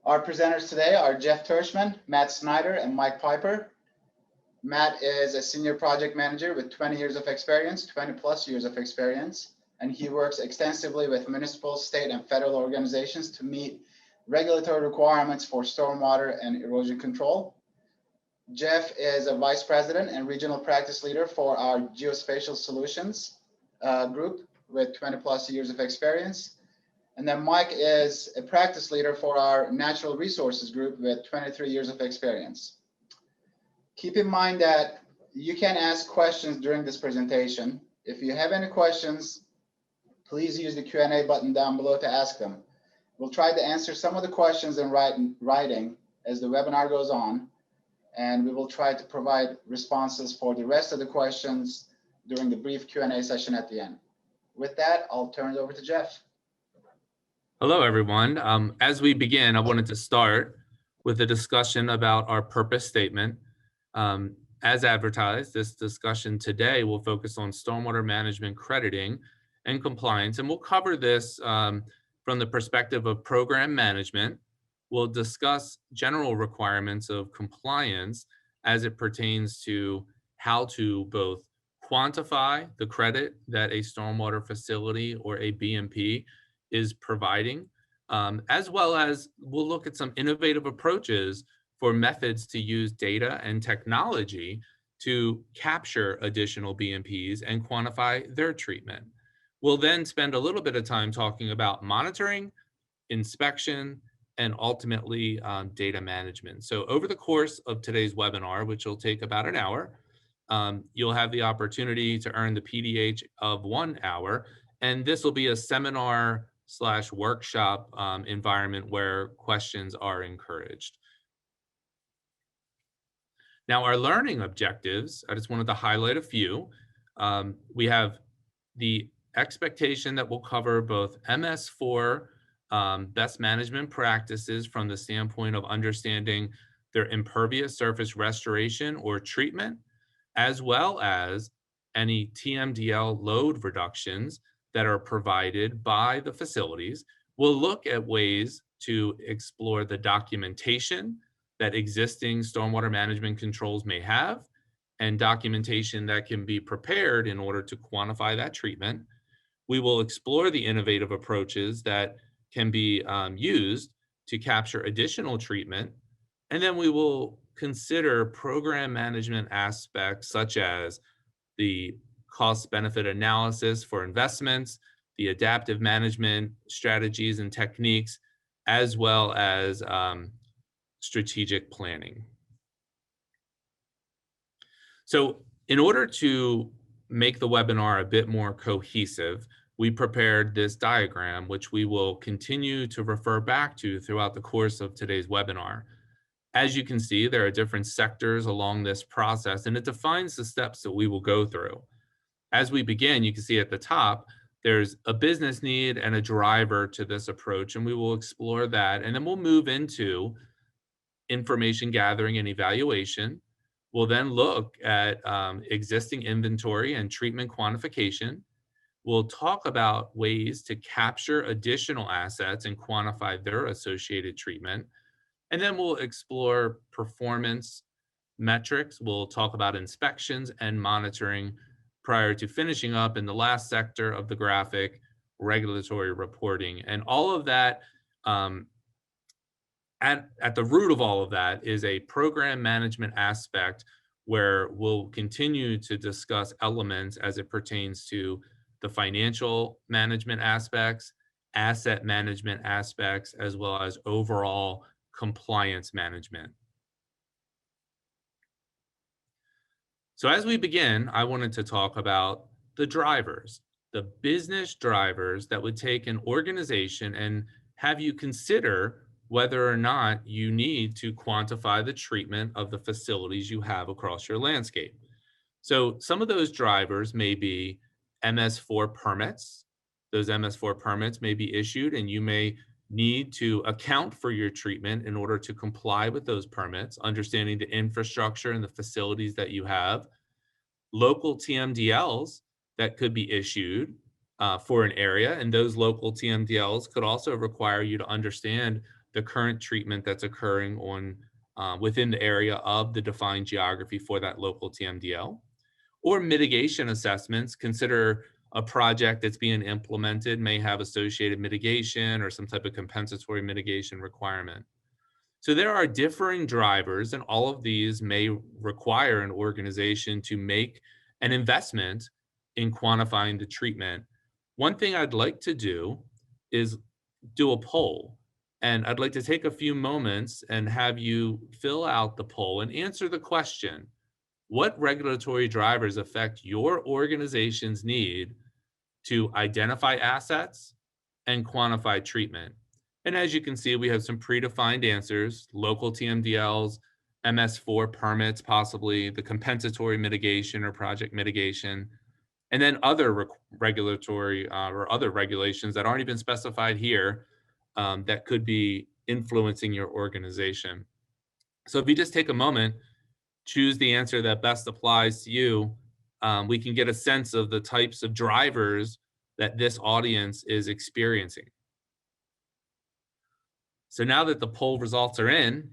Our presenters today are Jeff Tershman, Matt Snyder, and Mike Piper. Matt is a senior project manager with 20 years of experience, 20 plus years of experience, and he works extensively with municipal, state, and federal organizations to meet regulatory requirements for stormwater and erosion control. Jeff is a vice president and regional practice leader for our geospatial solutions group with 20 plus years of experience. And then Mike is a practice leader for our natural resources group with 23 years of experience. Keep in mind that you can ask questions during this presentation. If you have any questions, please use the Q&A button down below to ask them. We'll try to answer some of the questions in writing as the webinar goes on, and we will try to provide responses for the rest of the questions during the brief Q&A session at the end. With that, I'll turn it over to Jeff. Hello, everyone. As we begin, I wanted to start with a discussion about our purpose statement. As advertised, this discussion today will focus on stormwater management crediting and compliance, and we'll cover this from the perspective of program management. We'll discuss general requirements of compliance as it pertains to how to both quantify the credit that a stormwater facility or a BMP is providing, as well as we'll look at some innovative approaches for methods to use data and technology to capture additional BMPs and quantify their treatment. We'll then spend a little bit of time talking about monitoring, inspection, and ultimately data management. So over the course of today's webinar, which will take about an hour, you'll have the opportunity to earn the PDH of 1 hour, and this will be a seminar/workshop environment where questions are encouraged. Now, our learning objectives, I just wanted to highlight a few. We have the expectation that we'll cover both MS4 best management practices from the standpoint of understanding their impervious surface restoration or treatment, as well as any TMDL load reductions that are provided by the facilities. We'll look at ways to explore the documentation that existing stormwater management controls may have, and documentation that can be prepared in order to quantify that treatment. We will explore the innovative approaches that can be used to capture additional treatment, and then we will consider program management aspects such as the cost-benefit analysis for investments, the adaptive management strategies and techniques, as well as strategic planning. So in order to make the webinar a bit more cohesive, we prepared this diagram, which we will continue to refer back to throughout the course of today's webinar. As you can see, there are different sectors along this process, and it defines the steps that we will go through. As we begin, you can see at the top, there's a business need and a driver to this approach, and we will explore that. And then we'll move into information gathering and evaluation. We'll then look at existing inventory and treatment quantification. We'll talk about ways to capture additional assets and quantify their associated treatment. And then we'll explore performance metrics. We'll talk about inspections and monitoring prior to finishing up in the last sector of the graphic, regulatory reporting. And all of that, at the root of all of that is a program management aspect where we'll continue to discuss elements as it pertains to the financial management aspects, asset management aspects, as well as overall compliance management. So as we begin, I wanted to talk about the drivers, the business drivers that would take an organization and have you consider whether or not you need to quantify the treatment of the facilities you have across your landscape. So some of those drivers may be MS4 permits. Those MS4 permits may be issued and you may need to account for your treatment in order to comply with those permits, understanding the infrastructure and the facilities that you have. Local TMDLs that could be issued for an area, and those local TMDLs could also require you to understand the current treatment that's occurring on within the area of the defined geography for that local TMDL. Or mitigation assessments, consider a project that's being implemented may have associated mitigation or some type of compensatory mitigation requirement. So there are differing drivers, and all of these may require an organization to make an investment in quantifying the treatment. One thing I'd like to do is do a poll. And I'd like to take a few moments and have you fill out the poll and answer the question: what regulatory drivers affect your organization's need to identify assets and quantify treatment? And as you can see, we have some predefined answers: local TMDLs, MS4 permits, possibly the compensatory mitigation or project mitigation, and then other regulatory or other regulations that aren't even specified here that could be influencing your organization. So if you just take a moment, choose the answer that best applies to you, we can get a sense of the types of drivers that this audience is experiencing. So now that the poll results are in,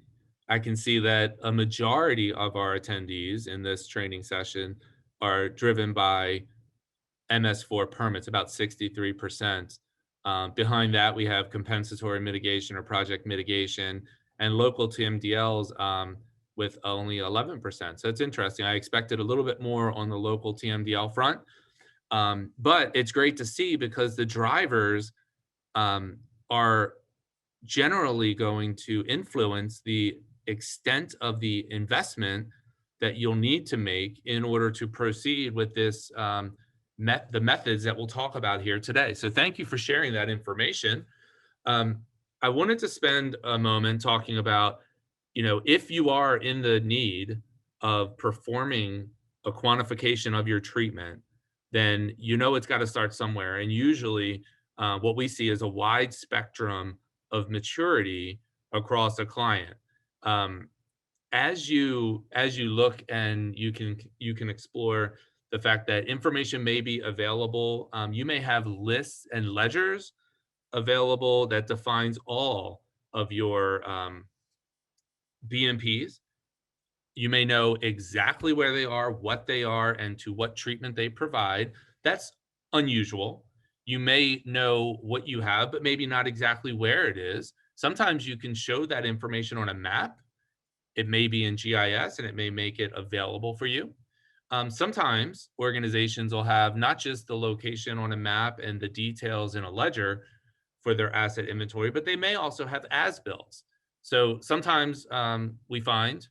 I can see that a majority of our attendees in this training session are driven by MS4 permits, about 63%. Behind that, we have compensatory mitigation or project mitigation, and local TMDLs with only 11%. So it's interesting. I expected a little bit more on the local TMDL front, but it's great to see because the drivers are generally going to influence the extent of the investment that you'll need to make in order to proceed with this the methods that we'll talk about here today. So thank you for sharing that information. I wanted to spend a moment talking about, if you are in the need of performing a quantification of your treatment, then it's got to start somewhere. And usually what we see is a wide spectrum of maturity across a client. As you look, and you can explore the fact that information may be available. You may have lists and ledgers available that defines all of your BMPs. You may know exactly where they are, what they are, and to what treatment they provide. That's unusual. You may know what you have, but maybe not exactly where it is. Sometimes you can show that information on a map. It may be in GIS, and it may make it available for you. Sometimes organizations will have not just the location on a map and the details in a ledger for their asset inventory, but they may also have as-builts. So sometimes we find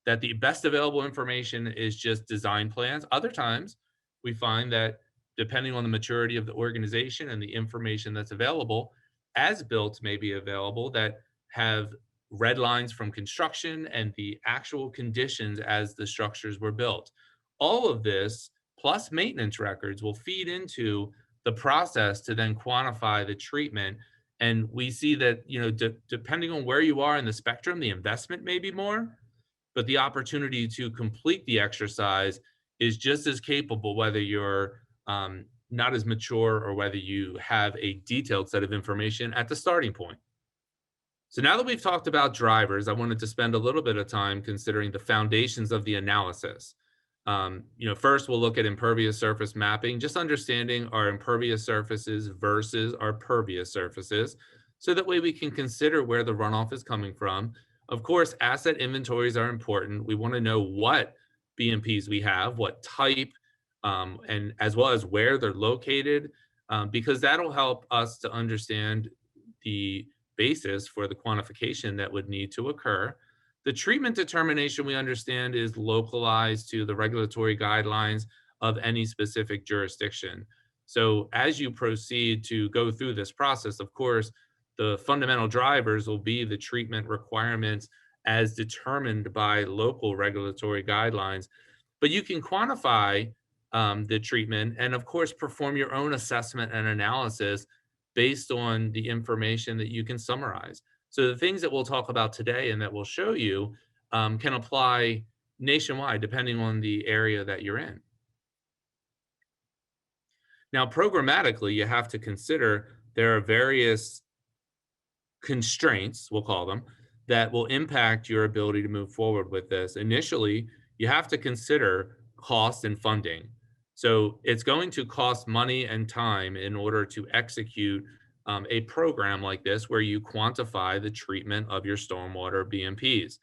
that the best available information is just design plans. Other times we find that depending on the maturity of the organization and the information that's available, as-builts may be available that have red lines from construction and the actual conditions as the structures were built. All of this, plus maintenance records, will feed into the process to then quantify the treatment. And we see that, depending on where you are in the spectrum, the investment may be more, but the opportunity to complete the exercise is just as capable, whether you're not as mature or whether you have a detailed set of information at the starting point. So now that we've talked about drivers, I wanted to spend a little bit of time considering the foundations of the analysis. First we'll look at impervious surface mapping, just understanding our impervious surfaces versus our pervious surfaces, so that way we can consider where the runoff is coming from. Of course, asset inventories are important. We want to know what BMPs we have, what type, and as well as where they're located, because that'll help us to understand the basis for the quantification that would need to occur. The treatment determination, we understand, is localized to the regulatory guidelines of any specific jurisdiction. So as you proceed to go through this process, of course, the fundamental drivers will be the treatment requirements as determined by local regulatory guidelines. But you can quantify the treatment and, of course, perform your own assessment and analysis based on the information that you can summarize. So the things that we'll talk about today and that we'll show you can apply nationwide depending on the area that you're in. Now, programmatically, you have to consider there are various constraints, we'll call them, that will impact your ability to move forward with this. Initially, you have to consider cost and funding. So it's going to cost money and time in order to execute a program like this where you quantify the treatment of your stormwater BMPs.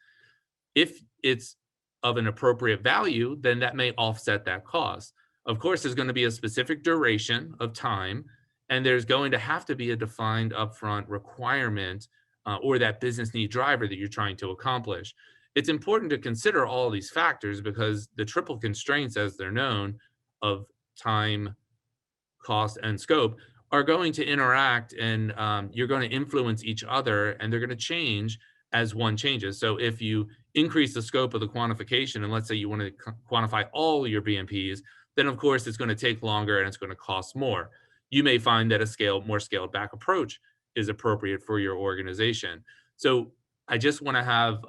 If it's of an appropriate value, then that may offset that cost. Of course, there's going to be a specific duration of time, and there's going to have to be a defined upfront requirement or that business need driver that you're trying to accomplish. It's important to consider all these factors because the triple constraints, as they're known, of time, cost, and scope are going to interact, and you're going to influence each other, and they're going to change as one changes. So if you increase the scope of the quantification, and let's say you want to quantify all your BMPs, then of course it's going to take longer and it's going to cost more. You may find that a more scaled back approach is appropriate for your organization. So I just want to have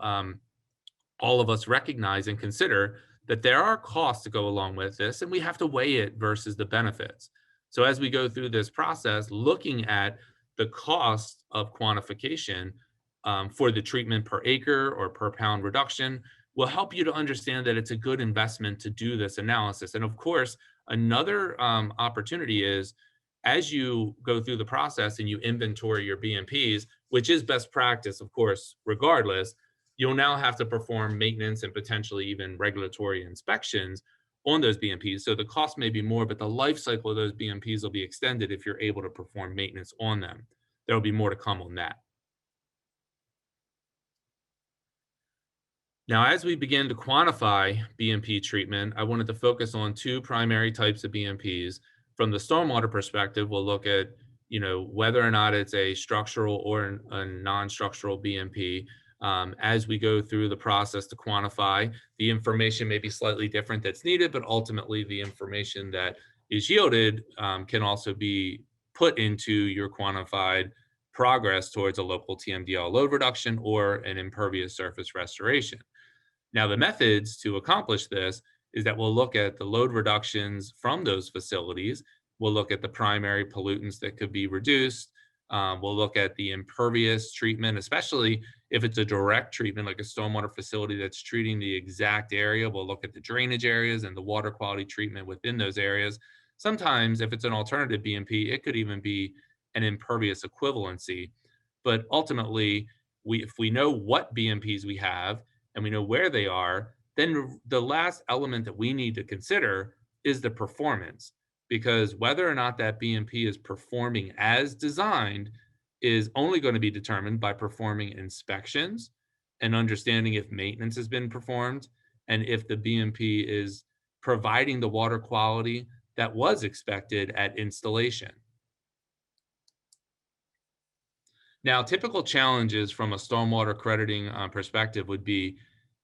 all of us recognize and consider that there are costs to go along with this, and we have to weigh it versus the benefits. So as we go through this process, looking at the cost of quantification for the treatment per acre or per pound reduction will help you to understand that it's a good investment to do this analysis. And of course, another opportunity is as you go through the process and you inventory your BMPs, which is best practice, of course, regardless, you'll now have to perform maintenance and potentially even regulatory inspections on those BMPs. So the cost may be more, but the life cycle of those BMPs will be extended if you're able to perform maintenance on them. There will be more to come on that. Now, as we begin to quantify BMP treatment, I wanted to focus on two primary types of BMPs. From the stormwater perspective, we'll look at, whether or not it's a structural or a non-structural BMP. As we go through the process to quantify, the information may be slightly different that's needed, but ultimately the information that is yielded can also be put into your quantified progress towards a local TMDL load reduction or an impervious surface restoration. Now, the methods to accomplish this is that we'll look at the load reductions from those facilities. We'll look at the primary pollutants that could be reduced. We'll look at the impervious treatment, especially if it's a direct treatment like a stormwater facility that's treating the exact area. We'll look at the drainage areas and the water quality treatment within those areas. Sometimes if it's an alternative BMP, it could even be an impervious equivalency. But ultimately, if we know what BMPs we have and we know where they are, then the last element that we need to consider is the performance. Because whether or not that BMP is performing as designed is only going to be determined by performing inspections and understanding if maintenance has been performed and if the BMP is providing the water quality that was expected at installation. Now, typical challenges from a stormwater crediting perspective would be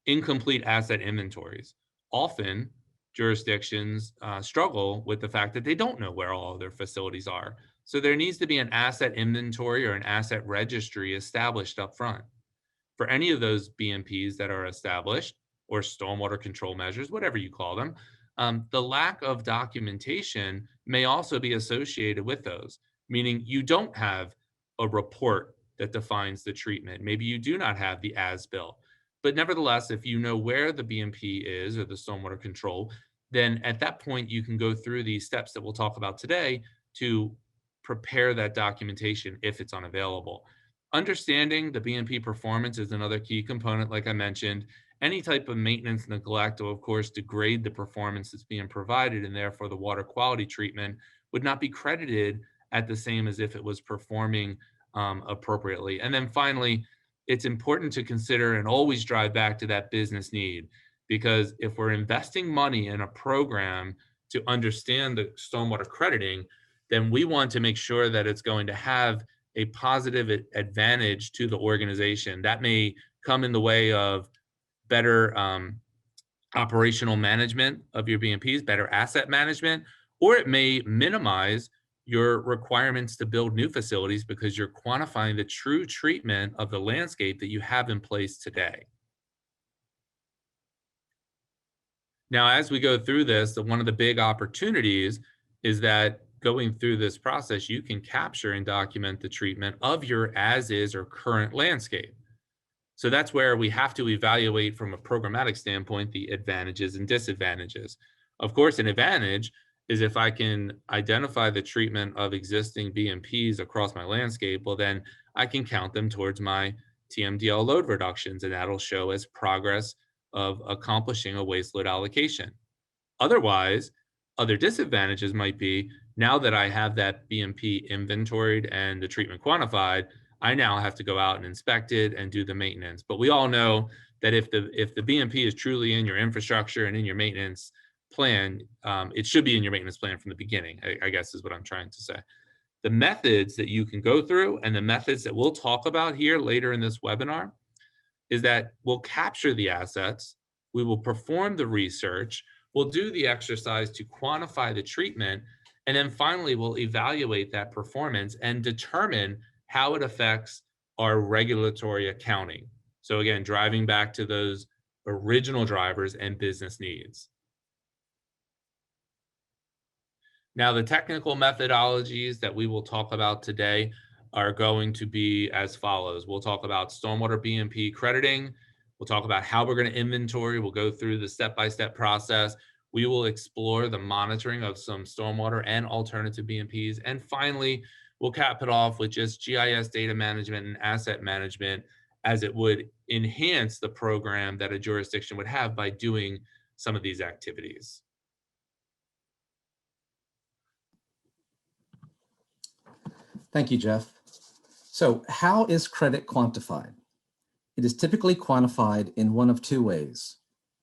incomplete asset inventories. Often, jurisdictions struggle with the fact that they don't know where all of their facilities are. So there needs to be an asset inventory or an asset registry established up front. For any of those BMPs that are established, or stormwater control measures, whatever you call them, the lack of documentation may also be associated with those, meaning you don't have a report that defines the treatment. Maybe you do not have the as-built. But nevertheless, if you know where the BMP is or the stormwater control, then at that point, you can go through these steps that we'll talk about today to prepare that documentation if it's unavailable. Understanding the BMP performance is another key component, like I mentioned. Any type of maintenance neglect will, of course, degrade the performance that's being provided, and therefore the water quality treatment would not be credited at the same as if it was performing appropriately. And then finally, it's important to consider and always drive back to that business need, because if we're investing money in a program to understand the stormwater crediting, then we want to make sure that it's going to have a positive advantage to the organization. That may come in the way of better operational management of your BMPs, better asset management, or it may minimize your requirements to build new facilities because you're quantifying the true treatment of the landscape that you have in place today. Now, as we go through this, one of the big opportunities is that going through this process, you can capture and document the treatment of your as is or current landscape. So that's where we have to evaluate from a programmatic standpoint the advantages and disadvantages. Of course, an advantage is if I can identify the treatment of existing BMPs across my landscape, well, then I can count them towards my TMDL load reductions, and that'll show as progress of accomplishing a waste load allocation. Otherwise, other disadvantages might be now that I have that BMP inventoried and the treatment quantified, I now have to go out and inspect it and do the maintenance. But we all know that if the BMP is truly in your infrastructure and in your maintenance plan, it should be in your maintenance plan from the beginning, I guess is what I'm trying to say. The methods that you can go through and the methods that we'll talk about here later in this webinar is that we'll capture the assets, we will perform the research, we'll do the exercise to quantify the treatment, and then finally we'll evaluate that performance and determine how it affects our regulatory accounting. So again, driving back to those original drivers and business needs. Now, the technical methodologies that we will talk about today are going to be as follows. We'll talk about stormwater BMP crediting. We'll talk about how we're going to inventory. We'll go through the step-by-step process. We will explore the monitoring of some stormwater and alternative BMPs. And finally, we'll cap it off with just GIS data management and asset management, as it would enhance the program that a jurisdiction would have by doing some of these activities. Thank you, Jeff. So how is credit quantified? It is typically quantified in one of two ways: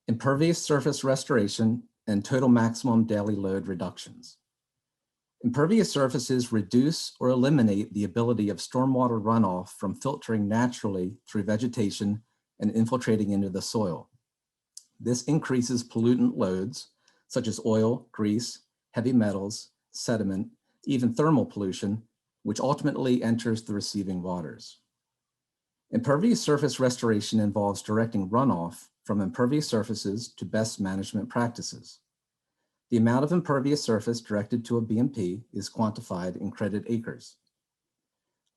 impervious surface restoration and total maximum daily load reductions. Impervious surfaces reduce or eliminate the ability of stormwater runoff from filtering naturally through vegetation and infiltrating into the soil. This increases pollutant loads such as oil, grease, heavy metals, sediment, even thermal pollution, which ultimately enters the receiving waters. Impervious surface restoration involves directing runoff from impervious surfaces to best management practices. The amount of impervious surface directed to a BMP is quantified in credit acres.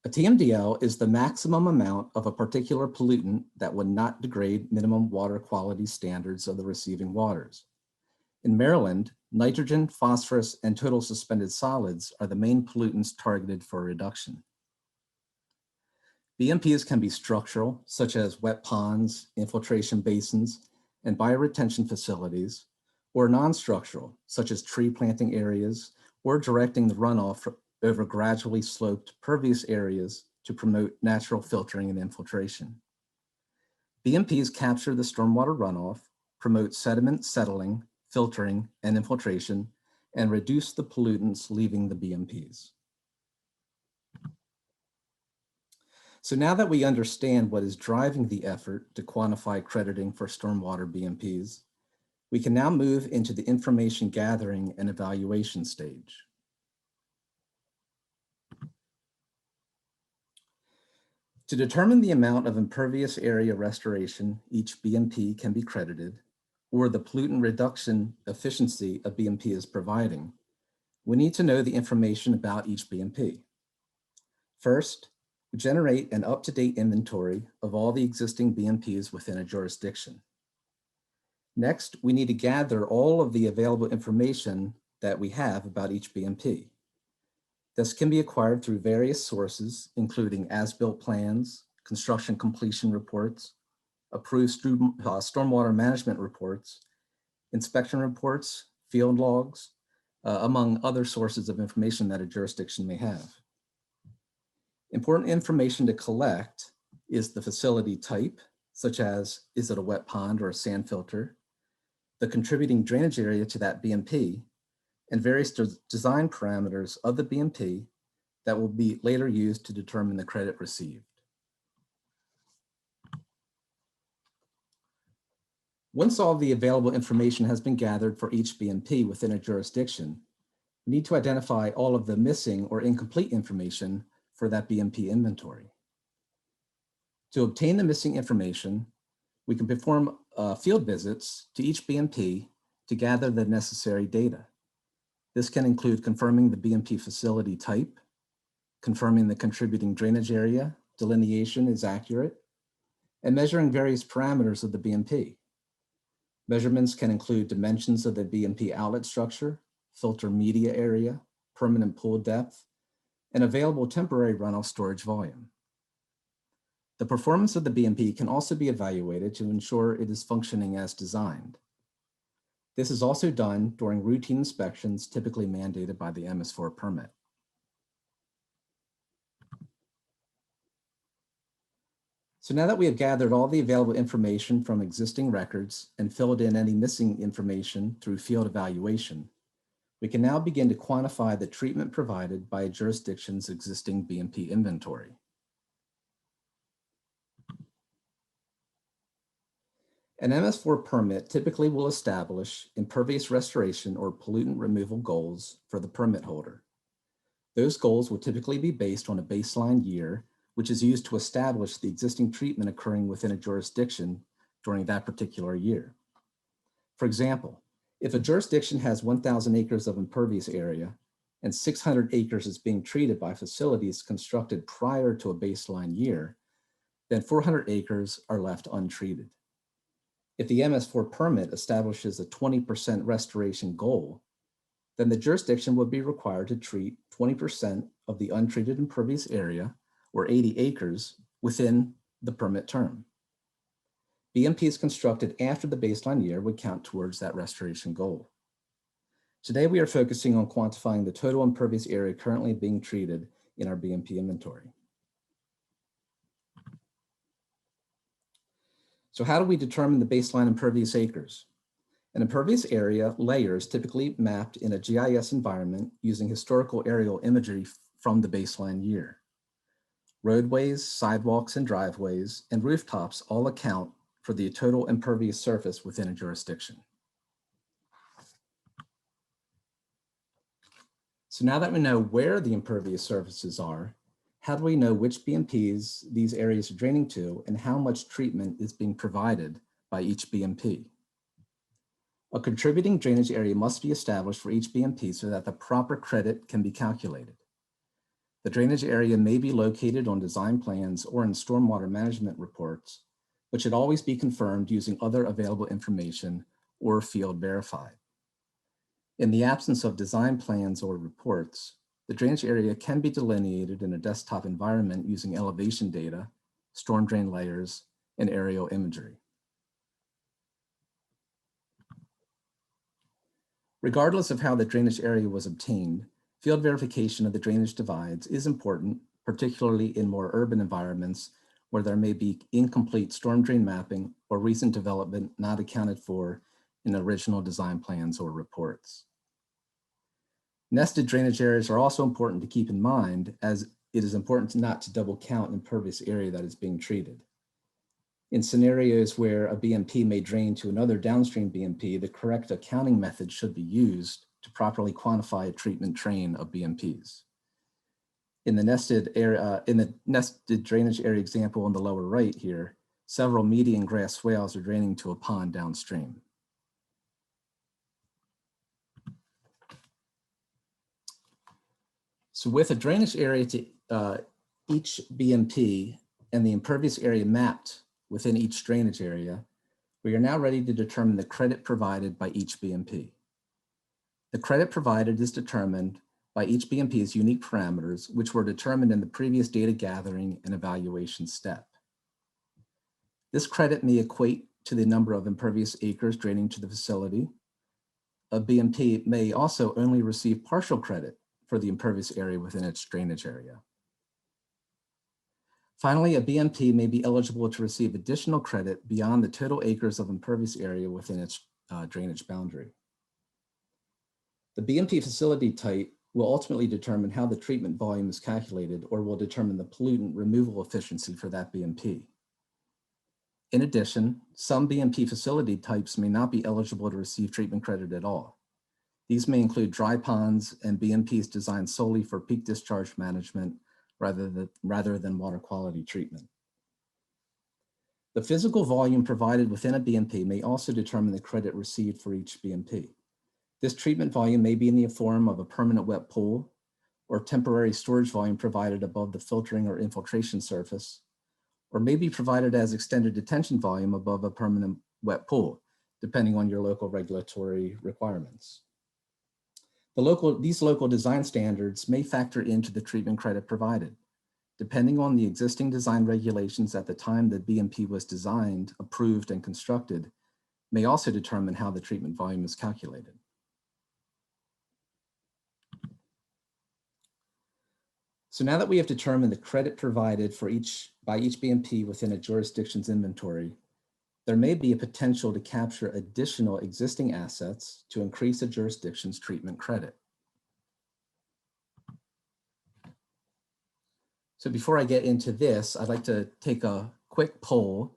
A TMDL is the maximum amount of a particular pollutant that would not degrade minimum water quality standards of the receiving waters. In Maryland, nitrogen, phosphorus, and total suspended solids are the main pollutants targeted for reduction. BMPs can be structural, such as wet ponds, infiltration basins, and bioretention facilities, or non-structural, such as tree planting areas, or directing the runoff over gradually sloped pervious areas to promote natural filtering and infiltration. BMPs capture the stormwater runoff, promote sediment settling, filtering, and infiltration, and reduce the pollutants leaving the BMPs. So now that we understand what is driving the effort to quantify crediting for stormwater BMPs, we can now move into the information gathering and evaluation stage. To determine the amount of impervious area restoration each BMP can be credited, or the pollutant reduction efficiency a BMP is providing, we need to know the information about each BMP. First, we generate an up-to-date inventory of all the existing BMPs within a jurisdiction. Next, we need to gather all of the available information that we have about each BMP. This can be acquired through various sources, including as-built plans, construction completion reports, approved stormwater management reports, inspection reports, field logs, among other sources of information that a jurisdiction may have. Important information to collect is the facility type, such as, is it a wet pond or a sand filter, the contributing drainage area to that BMP, and various design parameters of the BMP that will be later used to determine the credit received. Once all the available information has been gathered for each BMP within a jurisdiction, we need to identify all of the missing or incomplete information for that BMP inventory. To obtain the missing information, we can perform field visits to each BMP to gather the necessary data. This can include confirming the BMP facility type, confirming the contributing drainage area delineation is accurate, and measuring various parameters of the BMP. Measurements can include dimensions of the BMP outlet structure, filter media area, permanent pool depth, and available temporary runoff storage volume. The performance of the BMP can also be evaluated to ensure it is functioning as designed. This is also done during routine inspections typically mandated by the MS4 permit. So now that we have gathered all the available information from existing records and filled in any missing information through field evaluation, we can now begin to quantify the treatment provided by a jurisdiction's existing BMP inventory. An MS4 permit typically will establish impervious restoration or pollutant removal goals for the permit holder. Those goals will typically be based on a baseline year, which is used to establish the existing treatment occurring within a jurisdiction during that particular year. For example, if a jurisdiction has 1,000 acres of impervious area and 600 acres is being treated by facilities constructed prior to a baseline year, then 400 acres are left untreated. If the MS4 permit establishes a 20% restoration goal, then the jurisdiction would be required to treat 20% of the untreated impervious area, or 80 acres, within the permit term. BMPs constructed after the baseline year would count towards that restoration goal. Today, we are focusing on quantifying the total impervious area currently being treated in our BMP inventory. So how do we determine the baseline impervious acres? An impervious area layer is typically mapped in a GIS environment using historical aerial imagery from the baseline year. Roadways, sidewalks, and driveways, and rooftops all account for the total impervious surface within a jurisdiction. So now that we know where the impervious surfaces are, how do we know which BMPs these areas are draining to and how much treatment is being provided by each BMP? A contributing drainage area must be established for each BMP so that the proper credit can be calculated. The drainage area may be located on design plans or in stormwater management reports, but should always be confirmed using other available information or field verified. In the absence of design plans or reports, the drainage area can be delineated in a desktop environment using elevation data, storm drain layers, and aerial imagery. Regardless of how the drainage area was obtained, field verification of the drainage divides is important, particularly in more urban environments where there may be incomplete storm drain mapping or recent development not accounted for in original design plans or reports. Nested drainage areas are also important to keep in mind, as it is important not to double count impervious area that is being treated. In scenarios where a BMP may drain to another downstream BMP, the correct accounting method should be used to properly quantify a treatment train of BMPs. In the nested drainage area example on the lower right here, several median grass swales are draining to a pond downstream. So with a drainage area to each BMP and the impervious area mapped within each drainage area, we are now ready to determine the credit provided by each BMP. The credit provided is determined by each BMP's unique parameters, which were determined in the previous data gathering and evaluation step. This credit may equate to the number of impervious acres draining to the facility. A BMP may also only receive partial credit for the impervious area within its drainage area. Finally, a BMP may be eligible to receive additional credit beyond the total acres of impervious area within its drainage boundary. The BMP facility type will ultimately determine how the treatment volume is calculated or will determine the pollutant removal efficiency for that BMP. In addition, some BMP facility types may not be eligible to receive treatment credit at all. These may include dry ponds and BMPs designed solely for peak discharge management rather than water quality treatment. The physical volume provided within a BMP may also determine the credit received for each BMP. This treatment volume may be in the form of a permanent wet pool or temporary storage volume provided above the filtering or infiltration surface, or may be provided as extended detention volume above a permanent wet pool, depending on your local regulatory requirements. These local design standards may factor into the treatment credit provided. Depending on the existing design regulations at the time that BMP was designed, approved, and constructed, may also determine how the treatment volume is calculated. So now that we have determined the credit provided by each BMP within a jurisdiction's inventory, there may be a potential to capture additional existing assets to increase a jurisdiction's treatment credit. So before I get into this, I'd like to take a quick poll.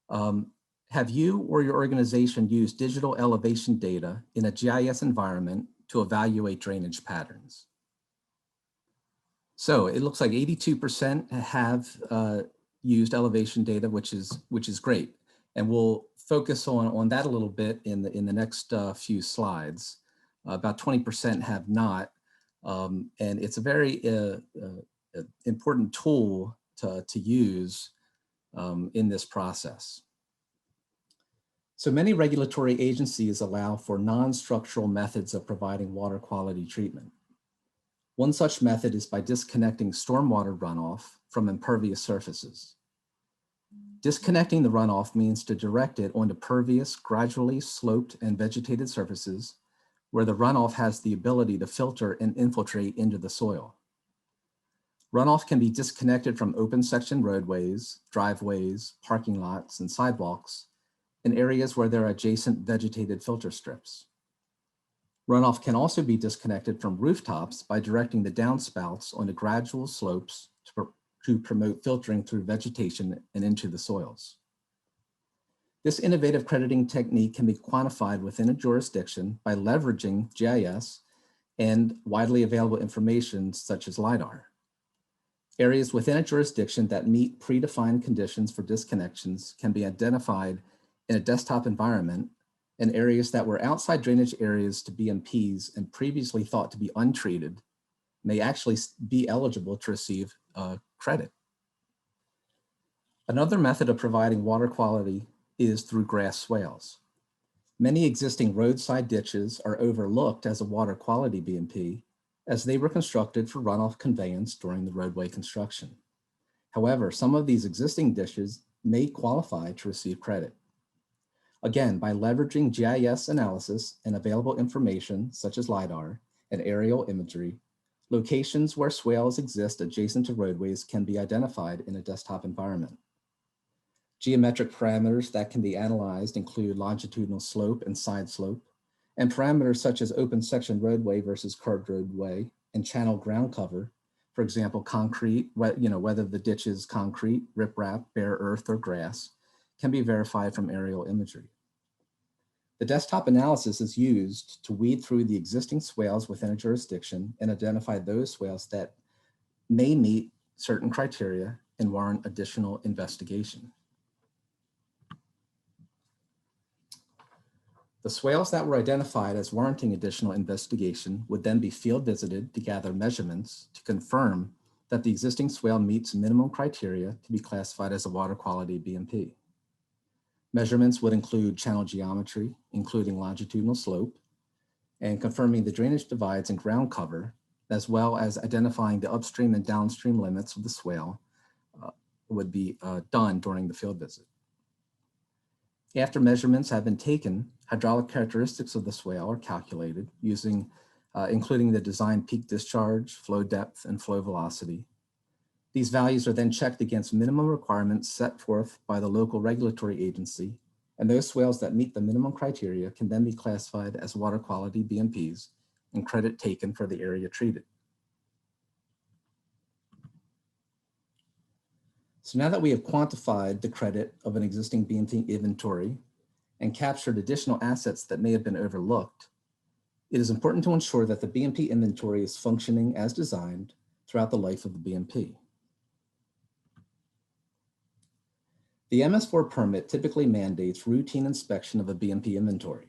Have you or your organization used digital elevation data in a GIS environment to evaluate drainage patterns? So it looks like 82% have used elevation data, which is great. And we'll focus on that a little bit in the next few slides. About 20% have not. And it's a very important tool to use in this process. So many regulatory agencies allow for non-structural methods of providing water quality treatment. One such method is by disconnecting stormwater runoff from impervious surfaces. Disconnecting the runoff means to direct it onto pervious, gradually sloped and vegetated surfaces where the runoff has the ability to filter and infiltrate into the soil. Runoff can be disconnected from open section roadways, driveways, parking lots, and sidewalks in areas where there are adjacent vegetated filter strips. Runoff can also be disconnected from rooftops by directing the downspouts onto gradual slopes to promote filtering through vegetation and into the soils. This innovative crediting technique can be quantified within a jurisdiction by leveraging GIS and widely available information such as LiDAR. Areas within a jurisdiction that meet predefined conditions for disconnections can be identified in a desktop environment, and areas that were outside drainage areas to BMPs and previously thought to be untreated may actually be eligible to receive credit. Another method of providing water quality is through grass swales. Many existing roadside ditches are overlooked as a water quality BMP as they were constructed for runoff conveyance during the roadway construction. However, some of these existing ditches may qualify to receive credit. Again, by leveraging GIS analysis and available information such as LiDAR and aerial imagery, locations where swales exist adjacent to roadways can be identified in a desktop environment. Geometric parameters that can be analyzed include longitudinal slope and side slope, and parameters such as open section roadway versus curved roadway and channel ground cover, for example, concrete, whether the ditch is concrete, riprap, bare earth, or grass, can be verified from aerial imagery. The desktop analysis is used to weed through the existing swales within a jurisdiction and identify those swales that may meet certain criteria and warrant additional investigation. The swales that were identified as warranting additional investigation would then be field visited to gather measurements to confirm that the existing swale meets minimum criteria to be classified as a water quality BMP. Measurements would include channel geometry, including longitudinal slope, and confirming the drainage divides and ground cover, as well as identifying the upstream and downstream limits of the swale would be done during the field visit. After measurements have been taken, hydraulic characteristics of the swale are calculated using, including the design peak discharge, flow depth, and flow velocity. These values are then checked against minimum requirements set forth by the local regulatory agency, and those swales that meet the minimum criteria can then be classified as water quality BMPs and credit taken for the area treated. So now that we have quantified the credit of an existing BMP inventory and captured additional assets that may have been overlooked, it is important to ensure that the BMP inventory is functioning as designed throughout the life of the BMP. The MS4 permit typically mandates routine inspection of a BMP inventory.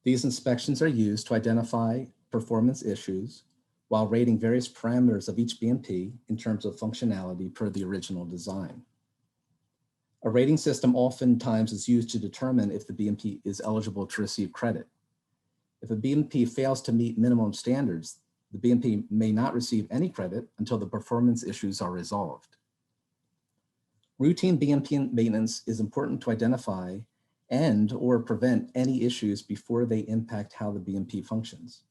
These inspections are used to identify performance issues while rating various parameters of each BMP in terms of functionality per the original design. A rating system oftentimes is used to determine if the BMP is eligible to receive credit. If a BMP fails to meet minimum standards, the BMP may not receive any credit until the performance issues are resolved. Routine BMP maintenance is important to identify and/or prevent any issues before they impact how the BMP functions.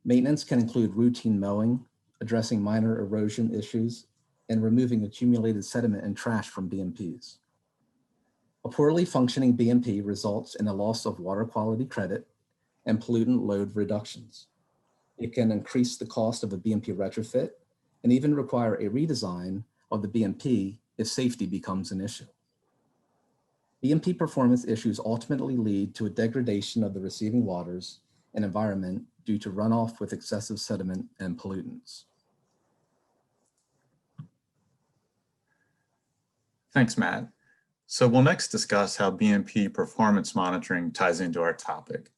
Maintenance can include routine mowing, addressing minor erosion issues, and removing accumulated sediment and trash from BMPs. A poorly functioning BMP results in a loss of water quality credit and pollutant load reductions. It can increase the cost of a BMP retrofit and even require a redesign of the BMP if safety becomes an issue. BMP performance issues ultimately lead to a degradation of the receiving waters and environment due to runoff with excessive sediment and pollutants. Thanks, Matt. So we'll next discuss how BMP performance monitoring ties into our topic.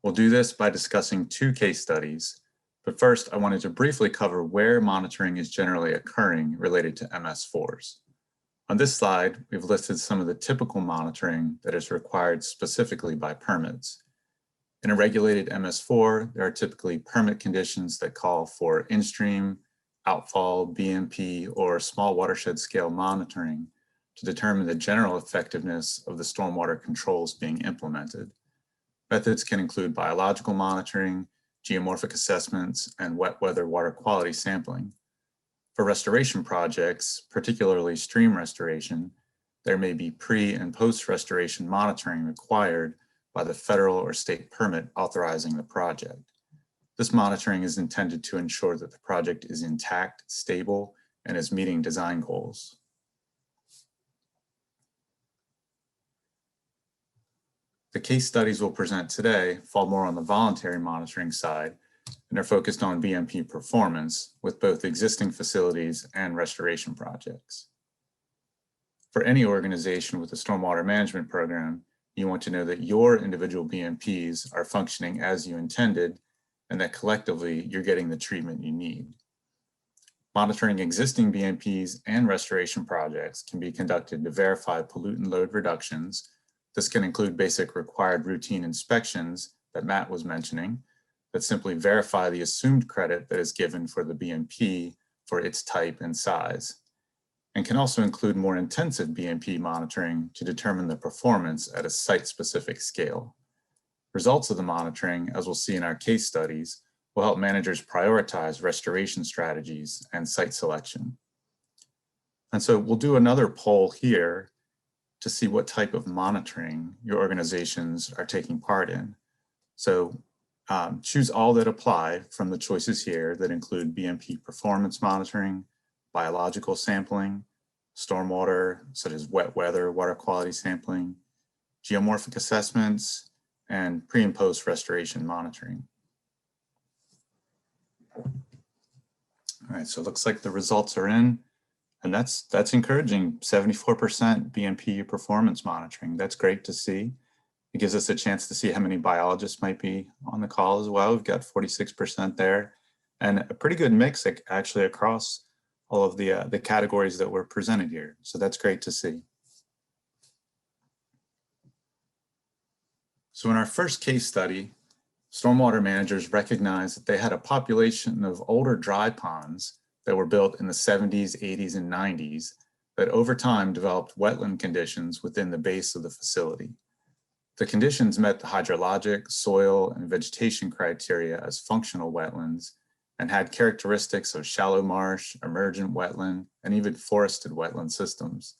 We'll do this by discussing two case studies, but first I wanted to briefly cover where monitoring is generally occurring related to MS4s. On this slide, we've listed some of the typical monitoring that is required specifically by permits. In a regulated MS4, there are typically permit conditions that call for in-stream, outfall, BMP, or small watershed scale monitoring to determine the general effectiveness of the stormwater controls being implemented. Methods can include biological monitoring, geomorphic assessments, and wet weather water quality sampling. For restoration projects, particularly stream restoration, there may be pre- and post-restoration monitoring required by the federal or state permit authorizing the project. This monitoring is intended to ensure that the project is intact, stable, and is meeting design goals. The case studies we'll present today fall more on the voluntary monitoring side and are focused on BMP performance with both existing facilities and restoration projects. For any organization with a stormwater management program, you want to know that your individual BMPs are functioning as you intended and that collectively you're getting the treatment you need. Monitoring existing BMPs and restoration projects can be conducted to verify pollutant load reductions. This can include basic required routine inspections that Matt was mentioning that simply verify the assumed credit that is given for the BMP for its type and size, and can also include more intensive BMP monitoring to determine the performance at a site-specific scale. Results of the monitoring, as we'll see in our case studies, will help managers prioritize restoration strategies and site selection. And so we'll do another poll here to see what type of monitoring your organizations are taking part in. So choose all that apply from the choices here that include BMP performance monitoring, biological sampling, stormwater, such as wet weather, water quality sampling, geomorphic assessments, and pre and post restoration monitoring. All right, so it looks like the results are in. And that's encouraging, 74% BMP performance monitoring. That's great to see. It gives us a chance to see how many biologists might be on the call as well. We've got 46% there, and a pretty good mix actually across all of the categories that were presented here. So that's great to see. So in our first case study, stormwater managers recognized that they had a population of older dry ponds that were built in the 70s, 80s, and 90s that over time developed wetland conditions within the base of the facility. The conditions met the hydrologic, soil, and vegetation criteria as functional wetlands and had characteristics of shallow marsh, emergent wetland, and even forested wetland systems.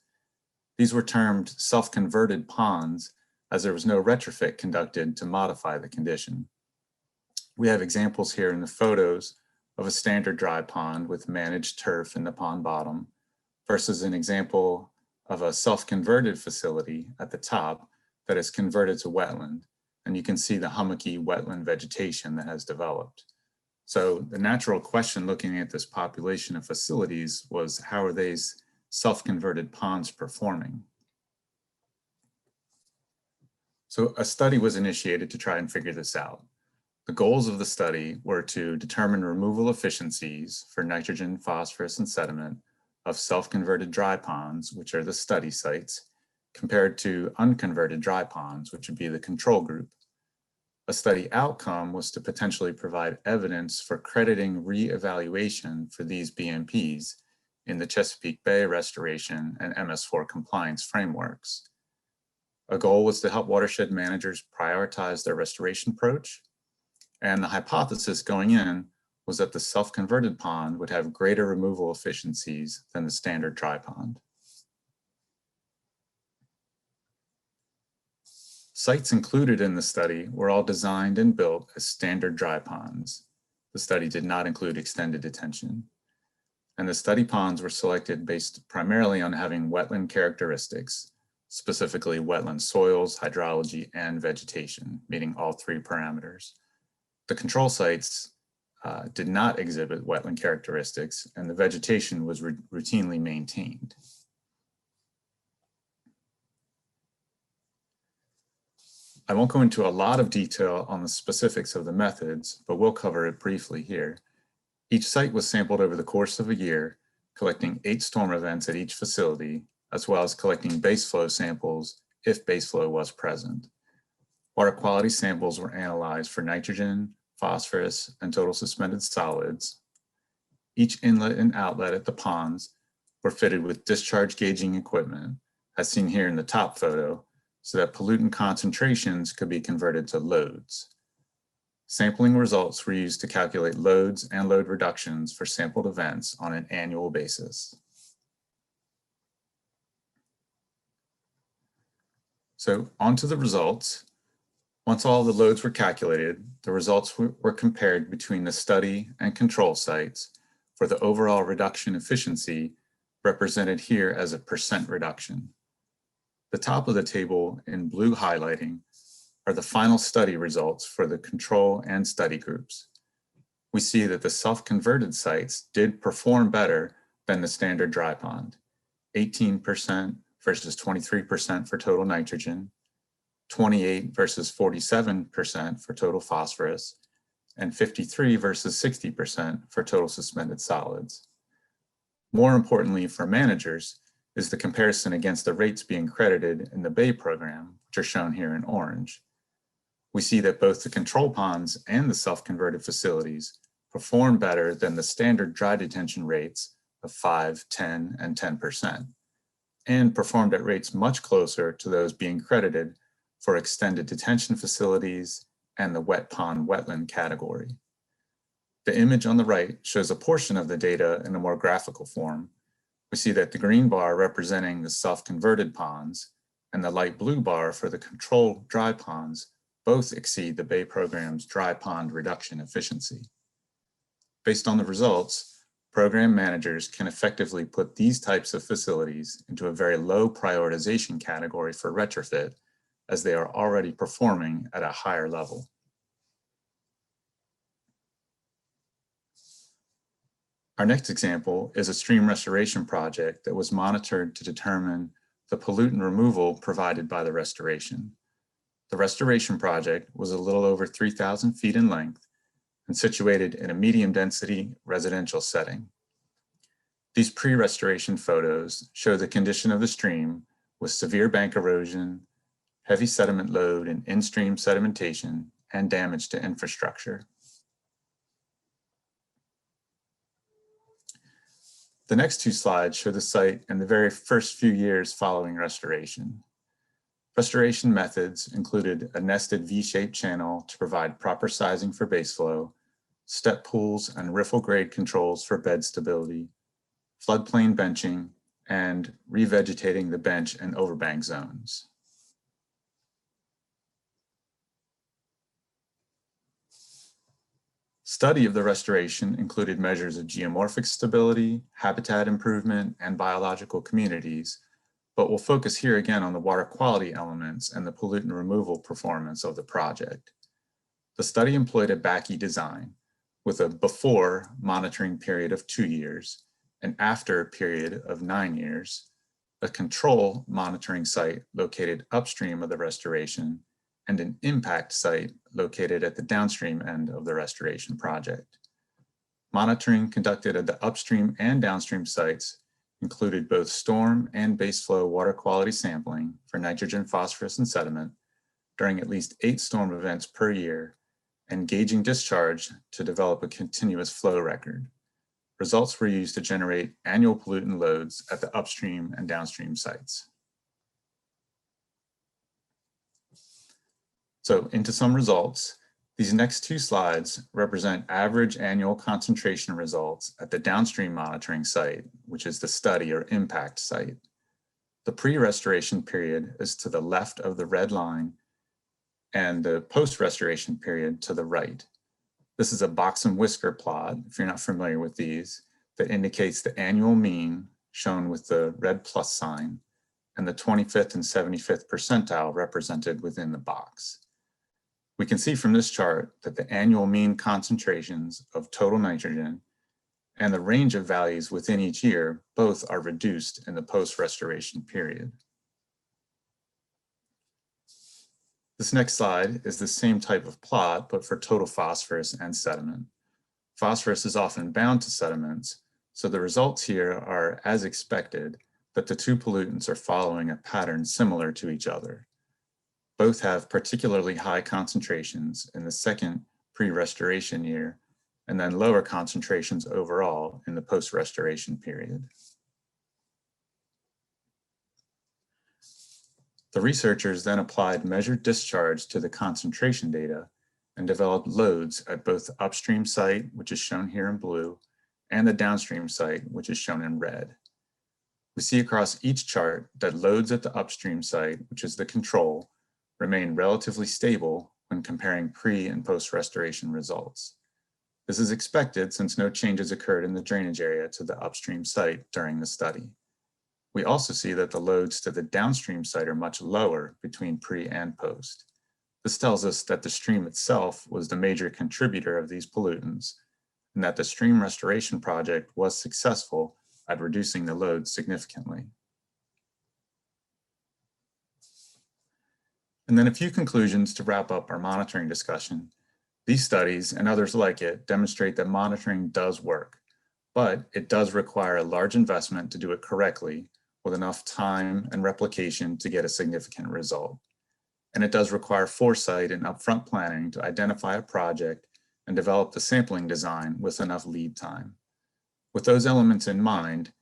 These were termed self-converted ponds as there was no retrofit conducted to modify the condition. We have examples here in the photos of a standard dry pond with managed turf in the pond bottom versus an example of a self-converted facility at the top that is converted to wetland. And you can see the hummocky wetland vegetation that has developed. So the natural question looking at this population of facilities was, how are these self-converted ponds performing? So a study was initiated to try and figure this out. The goals of the study were to determine removal efficiencies for nitrogen, phosphorus, and sediment of self-converted dry ponds, which are the study sites, compared to unconverted dry ponds, which would be the control group. A study outcome was to potentially provide evidence for crediting re-evaluation for these BMPs in the Chesapeake Bay restoration and MS4 compliance frameworks. A goal was to help watershed managers prioritize their restoration approach. And the hypothesis going in was that the self-converted pond would have greater removal efficiencies than the standard dry pond. Sites included in the study were all designed and built as standard dry ponds. The study did not include extended detention. And the study ponds were selected based primarily on having wetland characteristics, specifically wetland soils, hydrology, and vegetation, meeting all three parameters. The control sites did not exhibit wetland characteristics, and the vegetation was routinely maintained. I won't go into a lot of detail on the specifics of the methods, but we'll cover it briefly here. Each site was sampled over the course of a year, collecting 8 storm events at each facility, as well as collecting base flow samples if base flow was present. Water quality samples were analyzed for nitrogen, phosphorus, and total suspended solids. Each inlet and outlet at the ponds were fitted with discharge gauging equipment, as seen here in the top photo, so that pollutant concentrations could be converted to loads. Sampling results were used to calculate loads and load reductions for sampled events on an annual basis. So onto the results. Once all the loads were calculated, the results were compared between the study and control sites for the overall reduction efficiency represented here as a % reduction. The top of the table in blue highlighting are the final study results for the control and study groups. We see that the self-converted sites did perform better than the standard dry pond, 18% versus 23% for total nitrogen, 28 versus 47% for total phosphorus, and 53 versus 60% for total suspended solids. More importantly for managers is the comparison against the rates being credited in the Bay program, which are shown here in orange. We see that both the control ponds and the self-converted facilities perform better than the standard dry detention rates of 5, 10, and 10%, and performed at rates much closer to those being credited for extended detention facilities and the wet pond wetland category. The image on the right shows a portion of the data in a more graphical form. We see that the green bar representing the self-converted ponds and the light blue bar for the controlled dry ponds both exceed the Bay program's dry pond reduction efficiency. Based on the results, program managers can effectively put these types of facilities into a very low prioritization category for retrofit, as they are already performing at a higher level. Our next example is a stream restoration project that was monitored to determine the pollutant removal provided by the restoration. The restoration project was a little over 3,000 feet in length and situated in a medium density residential setting. These pre-restoration photos show the condition of the stream with severe bank erosion, heavy sediment load and in-stream sedimentation, and damage to infrastructure. The next 2 slides show the site in the very first few years following restoration. Restoration methods included a nested V-shaped channel to provide proper sizing for base flow, step pools and riffle grade controls for bed stability, floodplain benching, and revegetating the bench and overbank zones. Study of the restoration included measures of geomorphic stability, habitat improvement, and biological communities, but we'll focus here again on the water quality elements and the pollutant removal performance of the project. The study employed a BACI design with a before monitoring period of 2 years, an after period of 9 years, a control monitoring site located upstream of the restoration, and an impact site located at the downstream end of the restoration project. Monitoring conducted at the upstream and downstream sites included both storm and baseflow water quality sampling for nitrogen, phosphorus, and sediment during at least 8 storm events per year, and gauging discharge to develop a continuous flow record. Results were used to generate annual pollutant loads at the upstream and downstream sites. So into some results, these next 2 slides represent average annual concentration results at the downstream monitoring site, which is the study or impact site. The pre-restoration period is to the left of the red line, and the post-restoration period to the right. This is a box and whisker plot, if you're not familiar with these, that indicates the annual mean, shown with the red plus sign, and the 25th and 75th percentile represented within the box. We can see from this chart that the annual mean concentrations of total nitrogen and the range of values within each year both are reduced in the post-restoration period. This next slide is the same type of plot, but for total phosphorus and sediment. Phosphorus is often bound to sediments, so the results here are as expected, but the 2 pollutants are following a pattern similar to each other. Both have particularly high concentrations in the second pre-restoration year, and then lower concentrations overall in the post-restoration period. The researchers then applied measured discharge to the concentration data and developed loads at both the upstream site, which is shown here in blue, and the downstream site, which is shown in red. We see across each chart that loads at the upstream site, which is the control, remain relatively stable when comparing pre- and post-restoration results. This is expected since no changes occurred in the drainage area to the upstream site during the study. We also see that the loads to the downstream site are much lower between pre and post. This tells us that the stream itself was the major contributor of these pollutants, and that the stream restoration project was successful at reducing the load significantly. And then a few conclusions to wrap up our monitoring discussion. These studies and others like it demonstrate that monitoring does work, but it does require a large investment to do it correctly with enough time and replication to get a significant result. And it does require foresight and upfront planning to identify a project and develop the sampling design with enough lead time. With those elements in mind,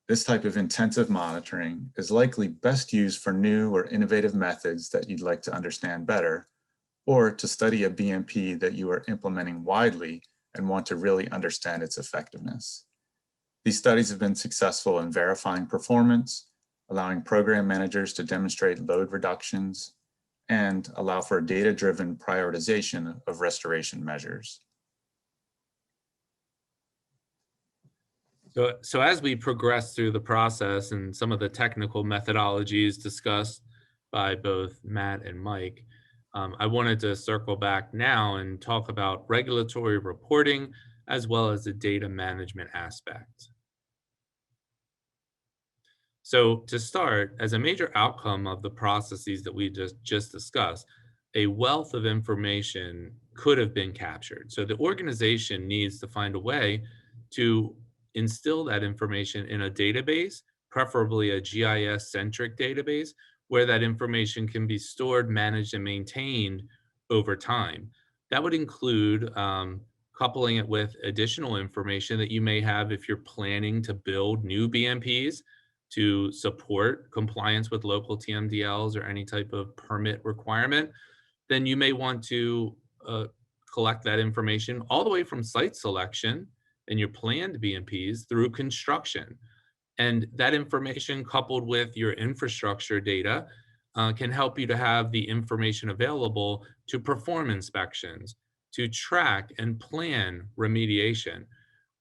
this type of intensive monitoring is likely best used for new or innovative methods that you'd like to understand better, or to study a BMP that you are implementing widely and want to really understand its effectiveness. These studies have been successful in verifying performance, allowing program managers to demonstrate load reductions, and allow for a data-driven prioritization of restoration measures. So as we progress through the process and some of the technical methodologies discussed by both Matt and Mike, I wanted to circle back now and talk about regulatory reporting as well as the data management aspect. So to start, as a major outcome of the processes that we just discussed, a wealth of information could have been captured. So the organization needs to find a way to instill that information in a database, preferably a GIS-centric database, where that information can be stored, managed, and maintained over time. That would include coupling it with additional information that you may have if you're planning to build new BMPs to support compliance with local TMDLs or any type of permit requirement. Then you may want to collect that information all the way from site selection and your planned BMPs through construction. And that information coupled with your infrastructure data can help you to have the information available to perform inspections, to track and plan remediation.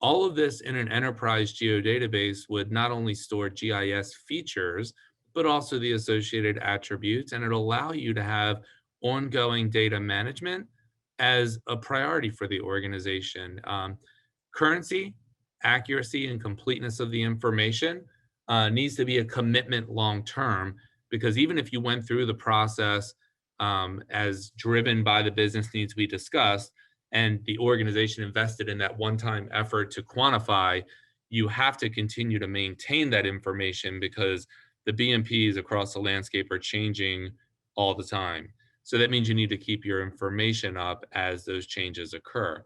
All of this in an enterprise geodatabase would not only store GIS features, but also the associated attributes, and it'll allow you to have ongoing data management as a priority for the organization. Currency, accuracy, and completeness of the information needs to be a commitment long-term, because even if you went through the process as driven by the business needs we discussed, and the organization invested in that one-time effort to quantify, you have to continue to maintain that information because the BMPs across the landscape are changing all the time. So that means you need to keep your information up as those changes occur.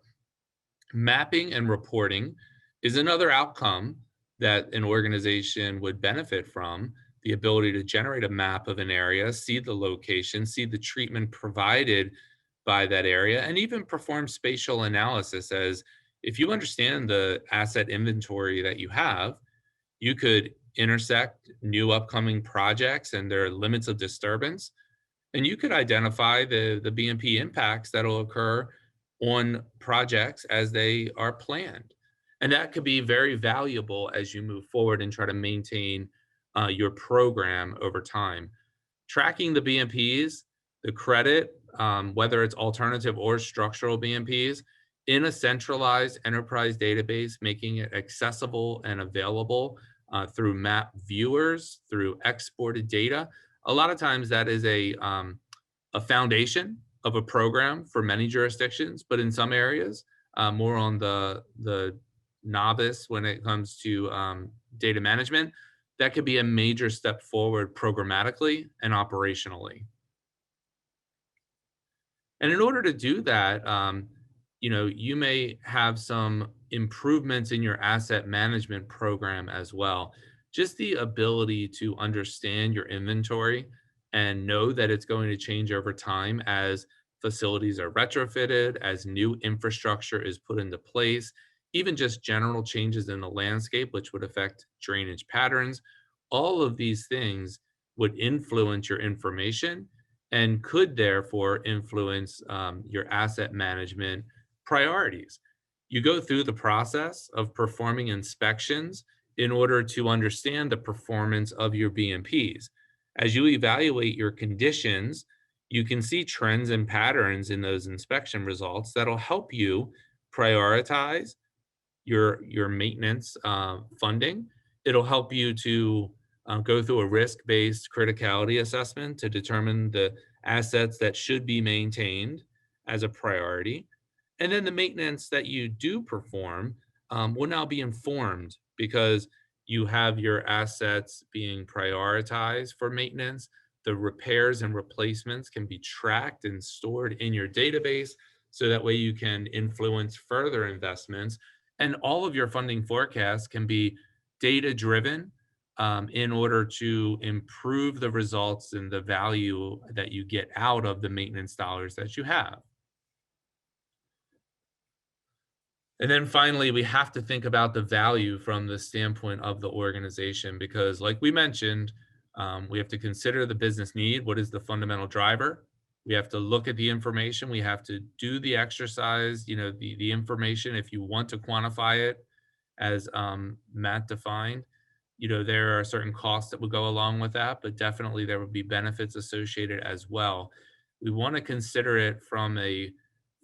Mapping and reporting is another outcome that an organization would benefit from. The ability to generate a map of an area, see the location, see the treatment provided by that area, and even perform spatial analysis. As if you understand the asset inventory that you have, you could intersect new upcoming projects and their limits of disturbance, and you could identify the BMP impacts that will occur on projects as they are planned. And that could be very valuable as you move forward and try to maintain your program over time. Tracking the BMPs, the credit, whether it's alternative or structural BMPs, in a centralized enterprise database, making it accessible and available through map viewers, through exported data. A lot of times that is a foundation of a program for many jurisdictions, but in some areas, more on the novice when it comes to data management, that could be a major step forward programmatically and operationally. And in order to do that, you may have some improvements in your asset management program as well. Just the ability to understand your inventory and know that it's going to change over time as facilities are retrofitted, as new infrastructure is put into place, even just general changes in the landscape, which would affect drainage patterns. All of these things would influence your information and could therefore influence your asset management priorities. You go through the process of performing inspections in order to understand the performance of your BMPs. As you evaluate your conditions, you can see trends and patterns in those inspection results that'll help you prioritize your maintenance funding. It'll help you to go through a risk-based criticality assessment to determine the assets that should be maintained as a priority. And then the maintenance that you do perform will now be informed because you have your assets being prioritized for maintenance. The repairs and replacements can be tracked and stored in your database so that way you can influence further investments. And all of your funding forecasts can be data-driven in order to improve the results and the value that you get out of the maintenance dollars that you have. And then finally, we have to think about the value from the standpoint of the organization, because like we mentioned, we have to consider the business need. What is the fundamental driver? We have to look at the information. We have to do the exercise, the information, if you want to quantify it as Matt defined, there are certain costs that would go along with that, but definitely there would be benefits associated as well. We want to consider it from a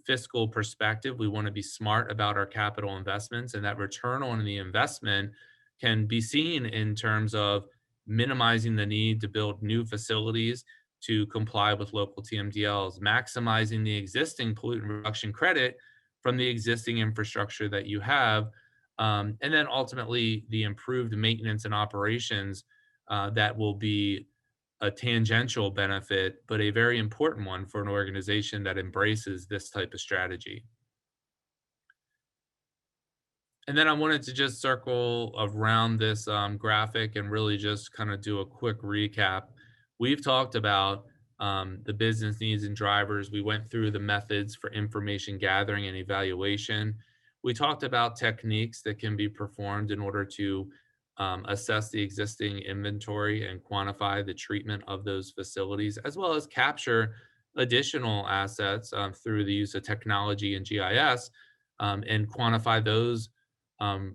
fiscal perspective. We want to be smart about our capital investments, and that return on the investment can be seen in terms of minimizing the need to build new facilities to comply with local TMDLs, maximizing the existing pollutant reduction credit from the existing infrastructure that you have, and then ultimately the improved maintenance and operations that will be a tangential benefit, but a very important one for an organization that embraces this type of strategy. And then I wanted to just circle around this graphic and really just kind of do a quick recap. We've talked about the business needs and drivers. We went through the methods for information gathering and evaluation. We talked about techniques that can be performed in order to assess the existing inventory and quantify the treatment of those facilities, as well as capture additional assets through the use of technology and GIS and quantify those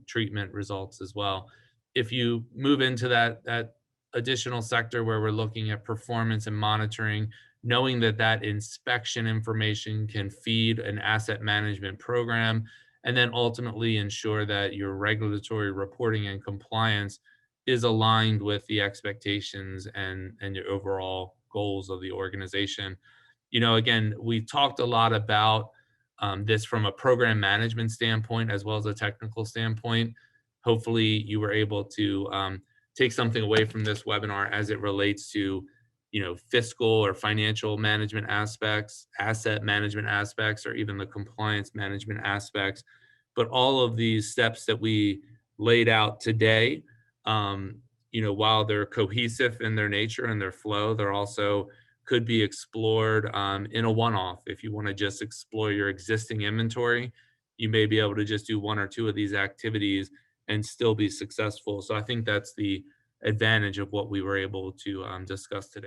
treatment results as well. If you move into that additional sector where we're looking at performance and monitoring, knowing that inspection information can feed an asset management program, and then ultimately ensure that your regulatory reporting and compliance is aligned with the expectations and your overall goals of the organization. Again, we talked a lot about this from a program management standpoint as well as a technical standpoint. Hopefully you were able to take something away from this webinar as it relates to fiscal or financial management aspects, asset management aspects, or even the compliance management aspects. But all of these steps that we laid out today, while they're cohesive in their nature and their flow, they're also could be explored in a one-off. If you want to just explore your existing inventory, you may be able to just do one or two of these activities and still be successful. So I think that's the advantage of what we were able to discuss today.